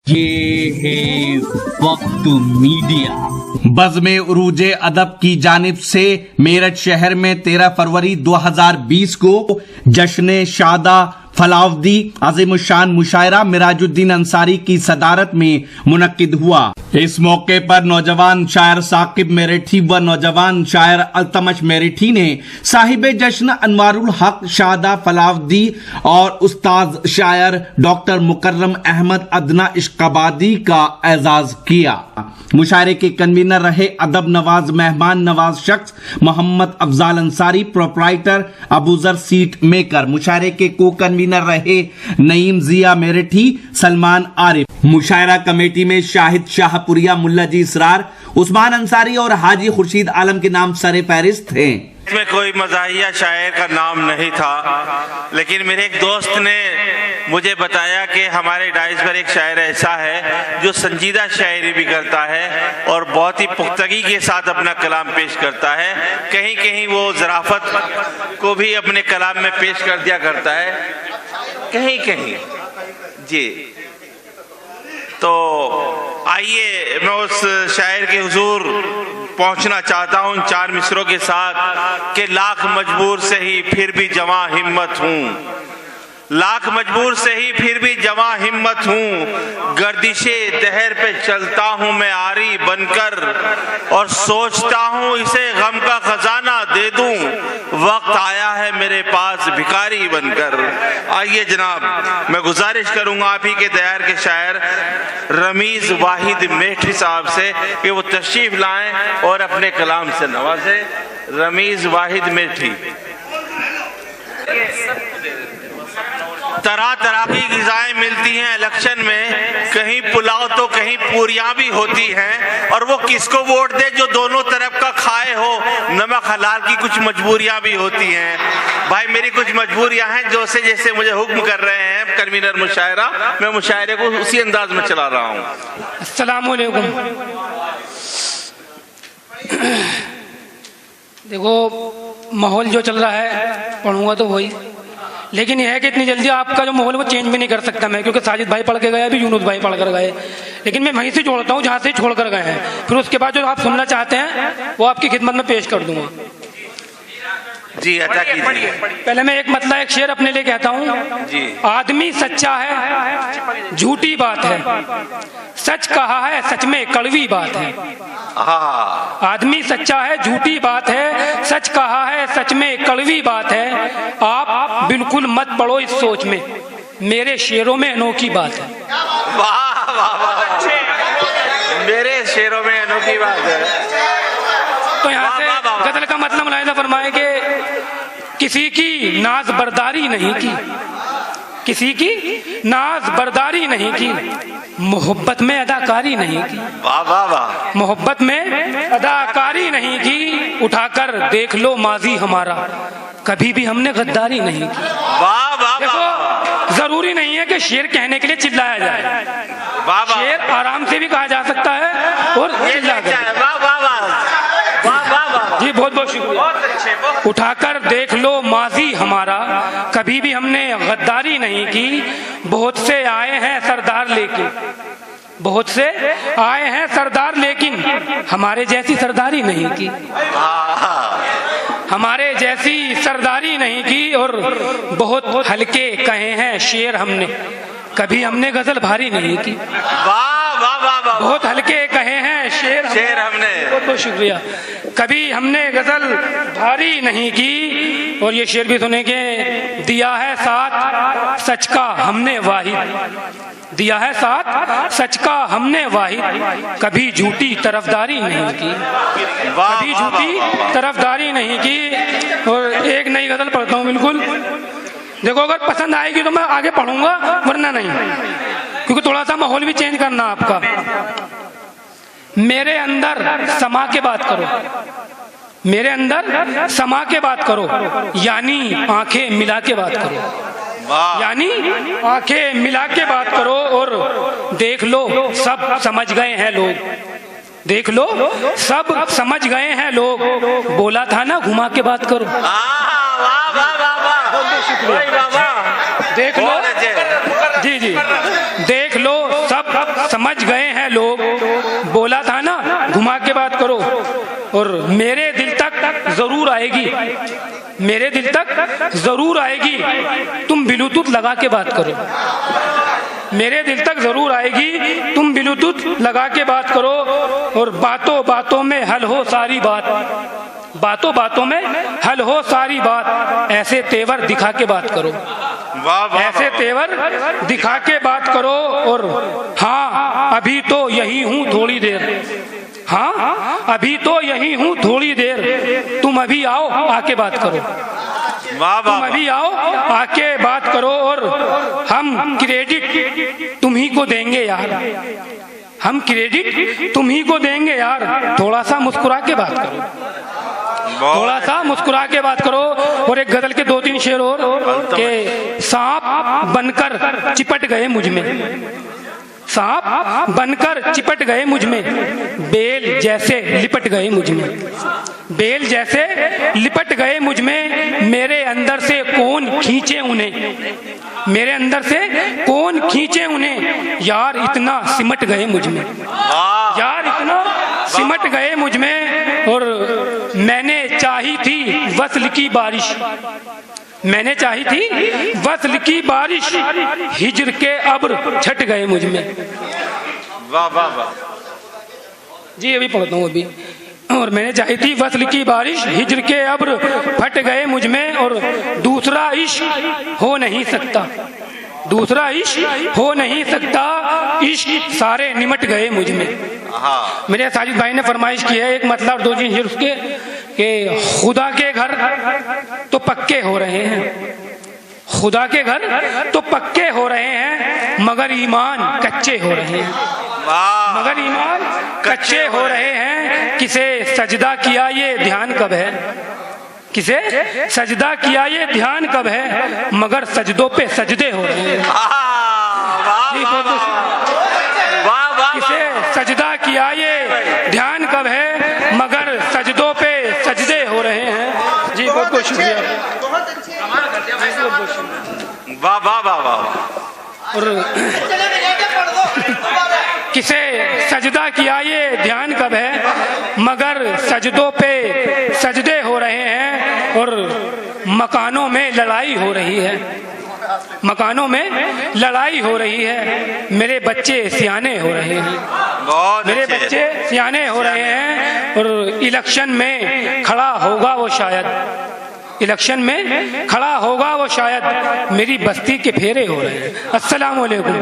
ये है वक्त मीडिया। बज़्म उरूजे अदब की जानिब से मेरठ शहर में 13 फरवरी 2020 को जश्न शादा फलावदी अज़ीमुश्शान मुशायरा मिराजुद्दीन अंसारी की सदारत में मुनक्किद हुआ। इस मौके पर नौजवान शायर साकिब मेरठी व नौजवान शायर अल्तमश मेरठी ने साहिब जश्न अनवारुल हक शादा फलावदी और उस्ताद शायर डॉक्टर मुकर्रम अहमद अदना इश्काबादी का एजाज किया। मुशायरे के कन्वीनर रहे अदब नवाज मेहमान नवाज शख्स Mohammad Afzal Ansari proprietor Abuzar seat maker. मुशायरे के को कन्वीनर रहे नईम जिया मेरठी सलमान आरिफ। मुशायरा कमेटी में शाहिद शाहपुरिया मुल्ला जी इसरार उस्मान अंसारी और हाजी खुर्शीद आलम के नाम सरे फहरिस्त थे। इसमें कोई मज़ाहिया शायर का नाम नहीं था, लेकिन मेरे एक दोस्त ने मुझे बताया कि हमारे डाइस पर एक शायर ऐसा है जो संजीदा शायरी भी करता है और बहुत ही पुख्तगी के साथ अपना कलाम पेश करता है। कहीं कहीं वो ज़राफ़त को भी अपने कलाम में पेश कर दिया करता है, कहीं कहीं जी। तो आइए मैं उस शायर के हुजूर पहुंचना चाहता हूं 4 मिसरों के साथ कि लाख मजबूर से ही फिर भी जवां हिम्मत हूं, लाख मजबूर से ही फिर भी जवां हिम्मत हूँ। गर्दिशे दहर पे चलता हूँ मैं आरी बनकर और सोचता हूँ इसे गम का खजाना दे दूं, वक्त आया है मेरे पास भिखारी बनकर। आइए जनाब मैं गुजारिश करूंगा आप ही के दयार के शायर रमीज वाहिद मेठी साहब से कि वो तशरीफ लाएं और अपने कलाम से नवाजें। रमीज वाहिद मेठी। तरह तरह की ग़िज़ाएं मिलती हैं इलेक्शन में, कहीं पुलाव तो कहीं पूरियां भी होती हैं, और वो किसको वोट दे जो दोनों तरफ का खाए हो। नमक हलाल की कुछ मजबूरियां भी होती हैं। भाई मेरी कुछ मजबूरियां हैं जो से जैसे मुझे हुक्म कर रहे हैं कन्वीनर मुशायरा, मैं मुशायरे को उसी अंदाज में चला रहा हूँ। अस्सलाम वालेकुम। देखो माहौल जो चल रहा है पढ़ूंगा तो वही, लेकिन यह है कि इतनी जल्दी आपका जो माहौल वो चेंज भी नहीं कर सकता मैं, क्योंकि साजिद भाई पढ़ के गए, अभी यूनुस भाई पढ़ कर गए, लेकिन मैं वहीं से जोड़ता हूँ जहाँ से छोड़ कर गए हैं। फिर उसके बाद जो आप सुनना चाहते हैं वो आपकी खिदमत में पेश कर दूंगा। जी अता कीजिए। पहले मैं एक मतलब एक शेर अपने लिए कहता हूँ जी। आदमी सच्चा है झूठी बात है, सच कहा है सच में कड़वी बात है। आदमी सच्चा है झूठी बात है, सच कहा है सच में कड़वी बात है। आप बिल्कुल मत पड़ो इस सोच में, मेरे शेरों में अनोखी बात है। वाह वाह वाह, मेरे शेरों में अनोखी बात है। तो यहाँ से गजल का मतलब मुलाहिजा फरमाए कि किसी की नाज बर्दारी नहीं की, किसी की नाज बर्दारी नहीं की, मोहब्बत में अदाकारी नहीं की। वाह वाह वाह। मोहब्बत में अदाकारी नहीं की, उठाकर देख लो माजी हमारा, कभी भी हमने गद्दारी नहीं की। वाह वाह। देखो जरूरी नहीं है कि शेर कहने के लिए चिल्लाया जाए, वाह वाह। शेर आराम से भी कहा जा सकता है और चिल्ला कर। वाह वाह वाह जी, बहुत बहुत शुक्रिया। उठाकर देख लो माजी हमारा, कभी भी हमने गद्दारी नहीं की। बहुत से आए हैं सरदार लेके, बहुत से आए हैं सरदार, लेकिन हमारे जैसी सरदारी नहीं की, हमारे जैसी सरदारी नहीं की। और बहुत हल्के कहे हैं शेर हमने, कभी हमने गजल भारी नहीं की। वाह वाह वाह। बहुत हल्के कहे हैं शेर हमने, बहुत बहुत शुक्रिया। कभी हमने गजल भारी नहीं की। और ये शेर भी सुनेंगे। दिया है साथ सच का हमने वाहिद, दिया है साथ सच का हमने वाहिद, कभी झूठी तरफदारी नहीं की, कभी झूठी तरफदारी नहीं की। और एक नई गजल पढ़ता हूँ बिल्कुल। देखो अगर पसंद आएगी तो मैं आगे पढ़ूंगा, वरना नहीं, क्योंकि थोड़ा सा माहौल भी चेंज करना आपका। मेरे अंदर समा के बात करो, मेरे अंदर समा के बात करो, यानी आंखें मिला के बात करो, यानी आंखें मिला के बात करो। और देख लो सब समझ गए हैं लोग, देख लो सब समझ गए हैं लोग, बोला था ना घुमा के बात करो। देख लो जी जी, देख लो सब समझ गए हैं लोग, बोला था ना घुमा के बात करो, और मेरे दिल तक जरूर आएगी, मेरे दिल तक जरूर आएगी, तुम ब्लूटूथ लगा के बात करो, मेरे दिल तक जरूर आएगी, तुम ब्लूटूथ लगा के बात करो, और बातों बातों में हल हो सारी बात, बातों बातों में हल हो सारी बात, ऐसे तेवर दिखा के बात करो, ऐसे तेवर दिखा के बात करो, और हाँ अभी तो यही हूँ थोड़ी देर, हाँ अभी तो यही हूँ थोड़ी देर, तुम अभी आओ आके बात करो, तुम अभी आओ आके बात करो, और हम क्रेडिट तुम ही को देंगे यार, हम क्रेडिट तुम ही को देंगे यार, थोड़ा सा मुस्कुरा के बात करो, थोड़ा सा मुस्कुरा के बात करो। और एक गजल के 2-3 शेर और के सांप बनकर चिपट गए मुझ में, सांप बनकर चिपट गए मुझ में, बेल जैसे लिपट गए मुझ में, बेल जैसे लिपट गए मुझ में, मेरे अंदर से कौन खींचे उन्हें, मेरे अंदर से कौन खींचे उन्हें, यार इतना सिमट गए मुझ में, यार इतना सिमट गए मुझ में। और मैंने चाही थी वस्ल की बारिश, मैंने चाही थी वस्ल की बारिश, हिज्र के अब्र छट गए मुझ में। वाह वाह वाह जी अभी पढ़ता हूँ अभी। और मैंने चाही थी वस्ल की बारिश, हिज्र के अब्र फट गए मुझ में, और दूसरा इश्क हो नहीं सकता, दूसरा इश्क हो नहीं सकता, इश्क सारे निमट गए मुझ में। मेरे साजिद भाई ने फरमाइश की है एक मतलब 2 शेर उसके, कि खुदा के घर तो पक्के हो रहे हैं, खुदा के घर तो पक्के हो रहे हैं, मगर ईमान कच्चे हो रहे हैं, मगर ईमान कच्चे हो रहे हैं। किसे सजदा किया ये ध्यान कब है, किसे सजदा किया ये ध्यान कब है, मगर सजदों पे सजदे हो रहे हैं। किसे सजदा किया ये ध्यान कब है, मगर सजदों पे सजदे हो रहे हैं। जी बहुत बहुत शुक्रिया। वाह वाह वाह वाह। और किसे सजदा किया ये ध्यान कब है, मगर सजदों पे सजदे हो रहे हैं, और मकानों में लड़ाई हो रही है, मकानों में लड़ाई हो रही है, मेरे बच्चे सियाने हो रहे हैं, मेरे बच्चे सियाने हो रहे हैं, और इलेक्शन में खड़ा होगा वो शायद, इलेक्शन में खड़ा होगा वो शायद, मेरी बस्ती के फेरे हो रहे हैं। अस्सलाम वालेकुम।